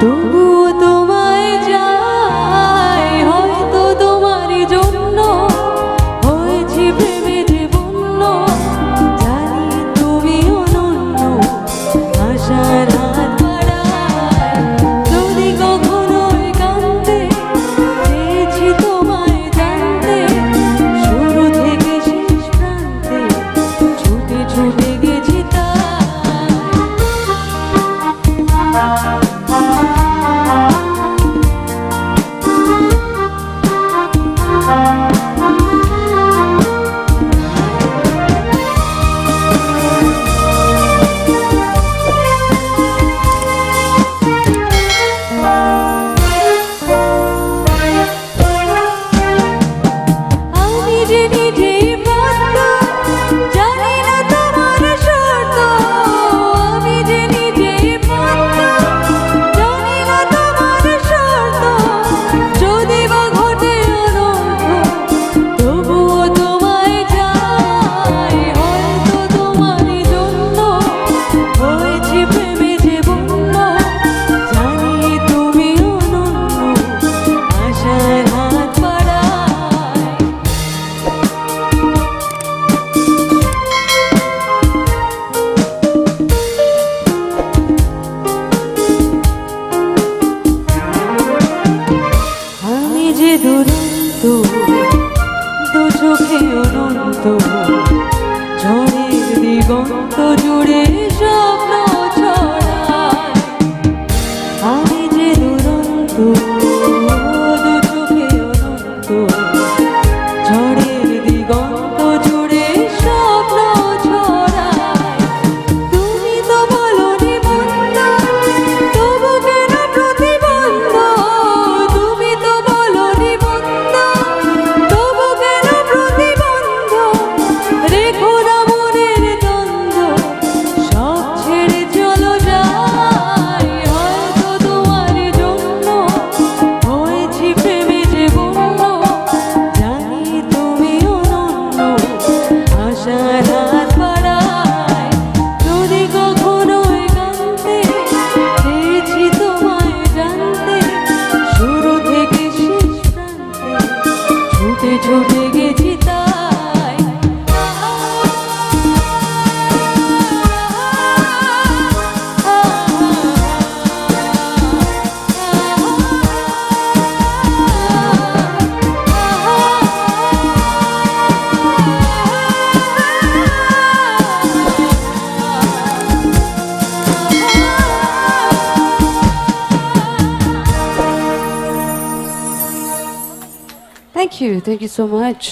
তবুও তোমায় চাই, হয়তো তোমারই জন্য হয়েছি প্রেমে যে বন্য। জানি তুমি অনন্য, আশার হাত বাড়ায়। যদি কখনো একান্তে চেয়েছি তোমায় জানতে, শুরু থেকে শেষ প্রান্তে ছুটে ছুটে গেছি তাই। আমি যে নিজেই বন্ধ, জানি না তোমার শর্ত। আমি যে নিজেই বন্ধ, জানি না তোমার শর্ত। যদি বা ঘটে অনর্থ, তবুও তোমায় চাই, হয়তো তোমারই জন্য হয়েছি প্রেমে যে বন্য। জানি তুমি অনন্য, আশার হাত বাড়ায়। আমি যে দুরন্ত, দু চোখে অনন্ত, ঝড়ের দিগন্ত জুড়ে স্বপ্ন ছড়ায়। আমি যে দুরন্ত, দু চোখে অনন্ত, ঝড়ের দিগন্ত জুড়ে স্বপ্ন ছড়ায়। তুমি তো বলোনি মন্দ, তবু কেন প্রতিবন্ধ? তুমি তো বলোনি মন্দ, তবু কেন প্রতিবন্ধ? রেখো না মনের দ্বন্দ্ব, সব ছেড়ে চলো যাই। হয়তো তোমার জন্য হয়েছি প্রেমে যে বন্য। জানি তুমি অনন্য, আশার হাত বাড়ায়। যদি কখনো একান্তে চেয়েছি তোমায় জানতে, শুরু থেকে শেষ প্রান্তে ছুটে ছুটে গেছি তাই। Thank you so much.